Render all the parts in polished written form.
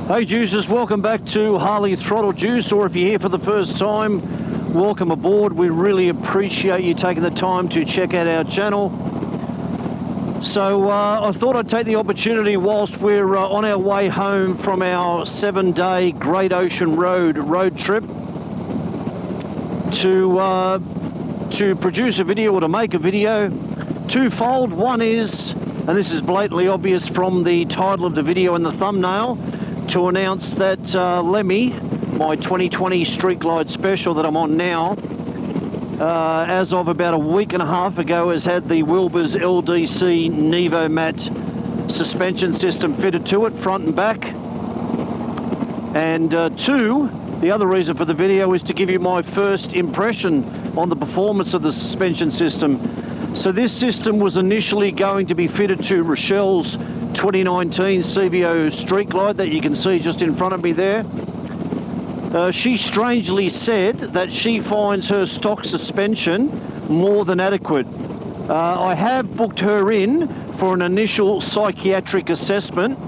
Hey Juicers, welcome back to Harley Throttle Juice, or if you're here for the first time, welcome aboard. We really appreciate you taking the time to check out our channel. So I thought I'd take the opportunity whilst we're on our way home from our 7-day Great Ocean road trip to produce a video, or to make a video twofold. One is, and this is blatantly obvious from the title of the video and the thumbnail, to announce that Lemmy, my 2020 Street Glide Special that I'm on now, as of about a week and a half ago, has had the Wilbers LDC Nevomat suspension system fitted to it, front and back. And two, the other reason for the video is to give you my first impression on the performance of the suspension system. So this system was initially going to be fitted to Rochelle's 2019 CVO Street Glide that you can see just in front of me there. She strangely said that she finds her stock suspension more than adequate. I have booked her in for an initial psychiatric assessment.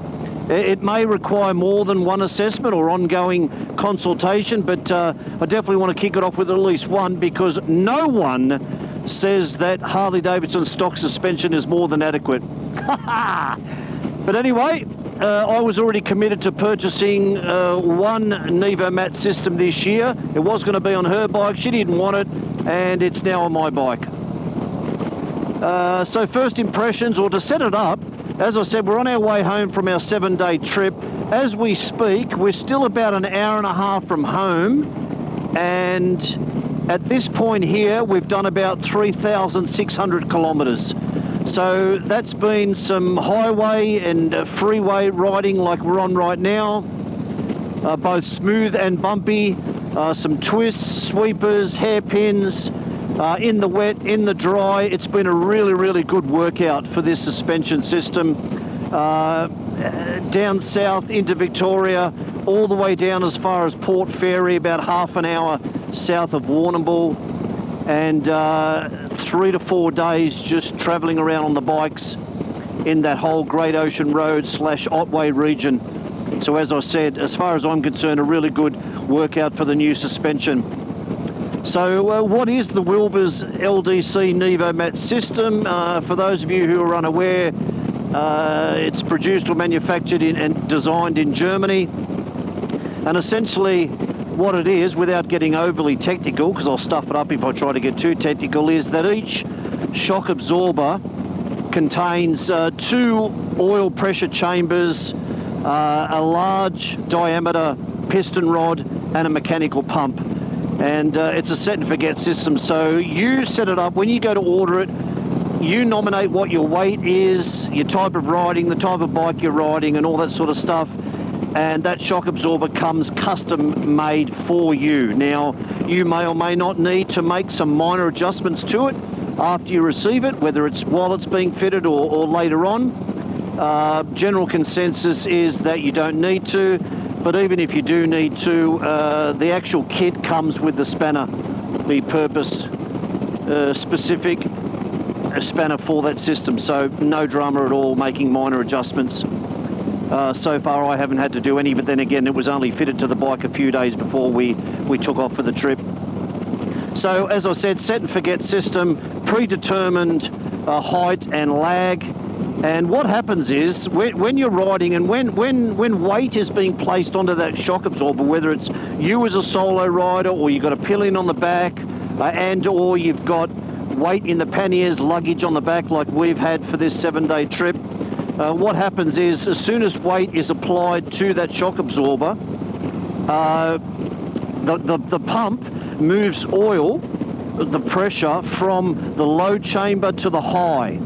It may require more than one assessment or ongoing consultation, but I definitely want to kick it off with at least one, because no one says that Harley-Davidson stock suspension is more than adequate. But anyway, I was already committed to purchasing one Nevomat system this year. It was going to be on her bike. She didn't want it, and it's now on my bike. So first impressions, or to set it up, as I said, we're on our way home from our 7-day trip. As we speak, we're still about an hour and a half from home, and at this point here, we've done about 3,600 kilometres. So that's been some highway and freeway riding like we're on right now, both smooth and bumpy, some twists, sweepers, hairpins, in the wet, in the dry. It's been a really, really good workout for this suspension system. Down south into Victoria, all the way down as far as Port Fairy, about half an hour south of Warrnambool, and 3 to 4 days just travelling around on the bikes in that whole Great Ocean Road / Otway region. So as I said, as far as I'm concerned, a really good workout for the new suspension. So what is the Wilbers LDC Nevomat system? For those of you who are unaware, it's produced or manufactured and designed in Germany. And essentially what it is, without getting overly technical, because I'll stuff it up if I try to get too technical, is that each shock absorber contains 2 oil pressure chambers, a large diameter piston rod, and a mechanical pump. And it's a set and forget system. So you set it up, when you go to order it, you nominate what your weight is, your type of riding, the type of bike you're riding, and all that sort of stuff. And that shock absorber comes custom made for you. Now, you may or may not need to make some minor adjustments to it after you receive it, whether it's while it's being fitted or later on. General consensus is that you don't need to, but even if you do need to, the actual kit comes with the spanner, the purpose specific spanner for that system. So no drama at all making minor adjustments. So far I haven't had to do any, but then again, it was only fitted to the bike a few days before we took off for the trip. So as I said, set and forget system, predetermined height and lag. And what happens is when you're riding, and when weight is being placed onto that shock absorber, whether it's you as a solo rider, or you've got a pillion on the back, and or you've got weight in the panniers, luggage on the back like we've had for this 7-day trip, what happens is, as soon as weight is applied to that shock absorber, the pump moves oil, the pressure, from the low chamber to the high.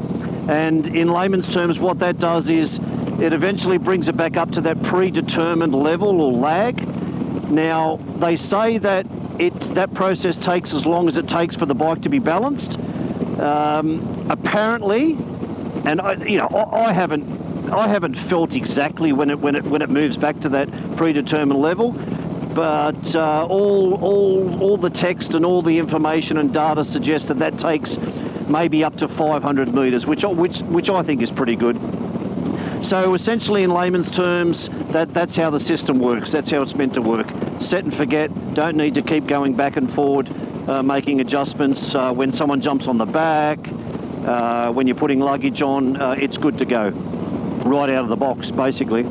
And in layman's terms, what that does is it eventually brings it back up to that predetermined level or lag. Now, they say that that process takes as long as it takes for the bike to be balanced. Apparently, and I haven't felt exactly when it moves back to that predetermined level, but all the text and all the information and data suggests that takes maybe up to 500 metres, which I think is pretty good. So essentially, in layman's terms, that's how the system works. That's how it's meant to work. Set and forget. Don't need to keep going back and forward, making adjustments. When someone jumps on the back, when you're putting luggage on, it's good to go. Right out of the box, basically.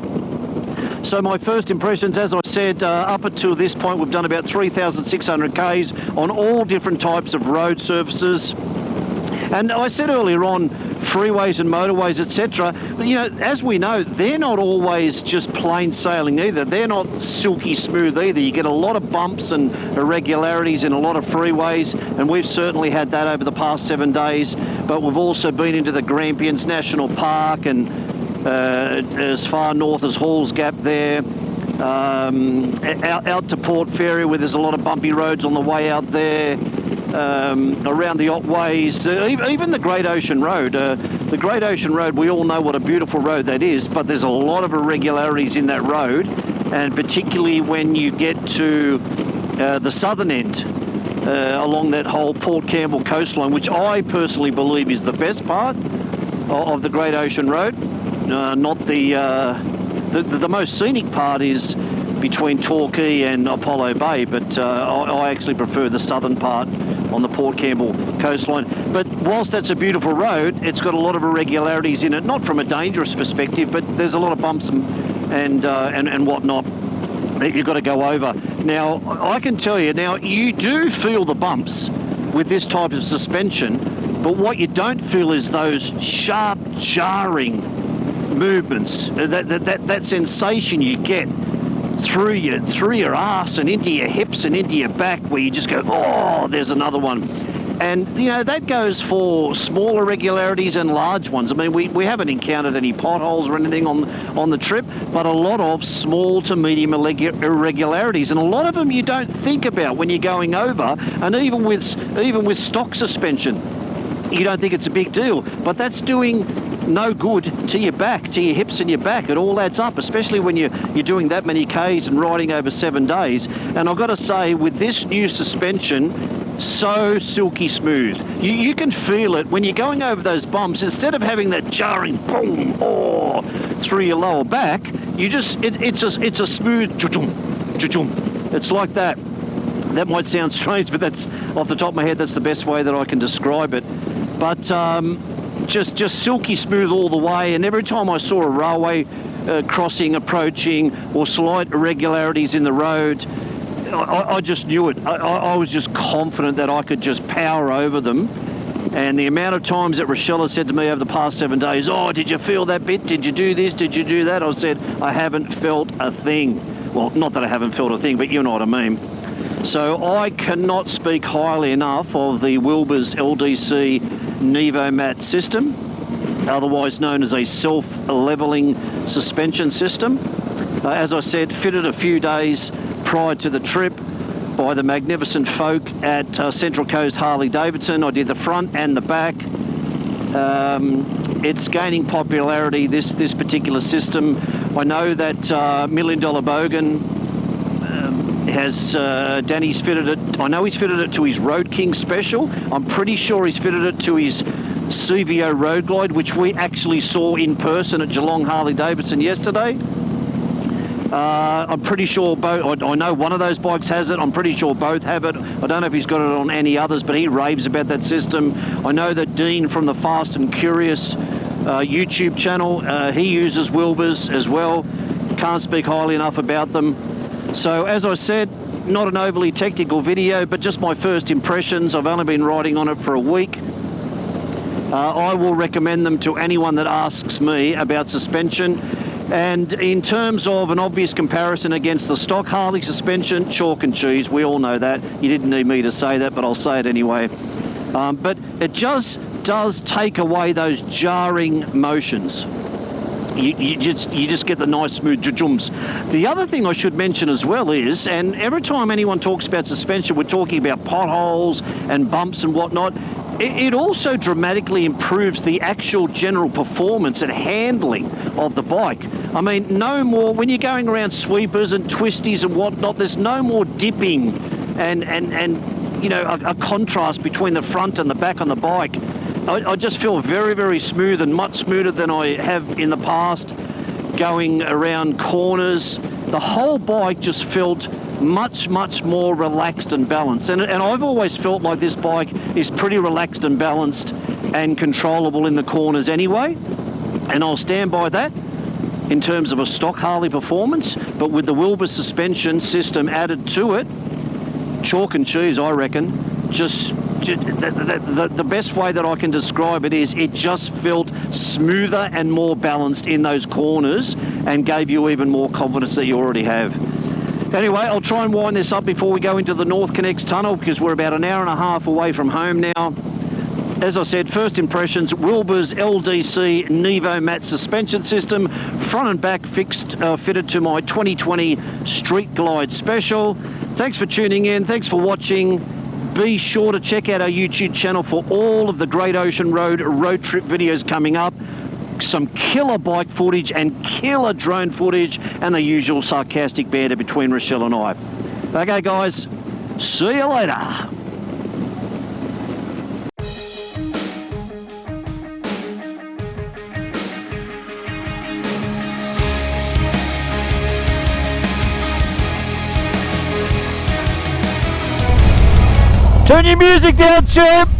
So my first impressions, as I said, up until this point, we've done about 3,600 Ks on all different types of road surfaces. And I said earlier on, freeways and motorways, etc. But, you know, as we know, they're not always just plain sailing either. They're not silky smooth either. You get a lot of bumps and irregularities in a lot of freeways, and we've certainly had that over the past 7 days. But we've also been into the Grampians National Park and as far north as Halls Gap there, out to Port Fairy, where there's a lot of bumpy roads on the way out there, around the Otways, even the Great Ocean Road. The Great Ocean Road, we all know what a beautiful road that is, but there's a lot of irregularities in that road, and particularly when you get to the southern end, along that whole Port Campbell coastline, which I personally believe is the best part of the Great Ocean Road. Not the most scenic part is between Torquay and Apollo Bay, but I actually prefer the southern part on the Port Campbell coastline. But whilst that's a beautiful road, it's got a lot of irregularities in it, not from a dangerous perspective, but there's a lot of bumps and whatnot that you've got to go over. Now, I can tell you, now you do feel the bumps with this type of suspension, but what you don't feel is those sharp, jarring movements, that sensation you get through your arse and into your hips and into your back, where you just go, oh, there's another one. And you know, that goes for small irregularities and large ones. I mean, we haven't encountered any potholes or anything on the trip, but a lot of small to medium irregularities, and a lot of them you don't think about when you're going over. And even with stock suspension, you don't think it's a big deal, but that's doing no good to your back, to your hips and your back. It all adds up, especially when you're doing that many Ks and riding over 7 days. And I've got to say, with this new suspension, so silky smooth. You can feel it when you're going over those bumps. Instead of having that jarring boom through your lower back, it's a smooth cha-chum. It's like that. That might sound strange, but that's off the top of my head, that's the best way that I can describe it. But just silky smooth all the way, and every time I saw a railway crossing approaching or slight irregularities in the road, I just knew it. I was just confident that I could just power over them. And the amount of times that Rochelle has said to me over the past 7 days, oh, did you feel that bit? Did you do this? Did you do that? I said, I haven't felt a thing. Well, not that I haven't felt a thing, but you know what I mean. So I cannot speak highly enough of the Wilbur's LDC Nevomat system, otherwise known as a self-leveling suspension system. As I said, fitted a few days prior to the trip by the magnificent folk at Central Coast Harley Davidson. I did the front and the back. It's gaining popularity, this particular system. I know that Million Dollar Bogan has Danny's fitted it. I know he's fitted it to his Road King Special. I'm pretty sure he's fitted it to his CVO Road Glide, which we actually saw in person at Geelong Harley Davidson yesterday. I'm pretty sure both. I know one of those bikes has it. I'm pretty sure both have it. I don't know if he's got it on any others, but he raves about that system. I know that Dean from the Fast and Curious YouTube channel, he uses Wilbur's as well. Can't speak highly enough about them. So as I said, not an overly technical video, but just my first impressions. I've only been riding on it for a week. I will recommend them to anyone that asks me about suspension. And in terms of an obvious comparison against the stock Harley suspension, chalk and cheese, we all know that. You didn't need me to say that, but I'll say it anyway. But it just does take away those jarring motions. You just get the nice smooth jujums. The other thing I should mention as well is, and every time anyone talks about suspension, we're talking about potholes and bumps and whatnot. It also dramatically improves the actual general performance and handling of the bike. I mean, no more, when you're going around sweepers and twisties and whatnot, there's no more dipping and you know, a contrast between the front and the back on the bike. I just feel very, very smooth and much smoother than I have in the past. going around corners. The whole bike just felt much more relaxed and balanced. And I've always felt like this bike is pretty relaxed and balanced and controllable in the corners anyway. And I'll stand by that in terms of a stock Harley performance, but with the Wilbur suspension system added to it, chalk and cheese, I reckon. Just the best way that I can describe it is it just felt smoother and more balanced in those corners and gave you even more confidence that you already have. Anyway, I'll try and wind this up before we go into the North Connects tunnel, because we're about an hour and a half away from home now. As I said, first impressions, Wilbur's LDC Nevo matte suspension system, front and back fitted to my 2020 Street Glide Special. Thanks for tuning in. Thanks for watching. Be sure to check out our YouTube channel for all of the Great Ocean Road road trip videos coming up. Some killer bike footage and killer drone footage, and the usual sarcastic banter between Rochelle and I. Okay, guys, see you later. Turn your music down, champ!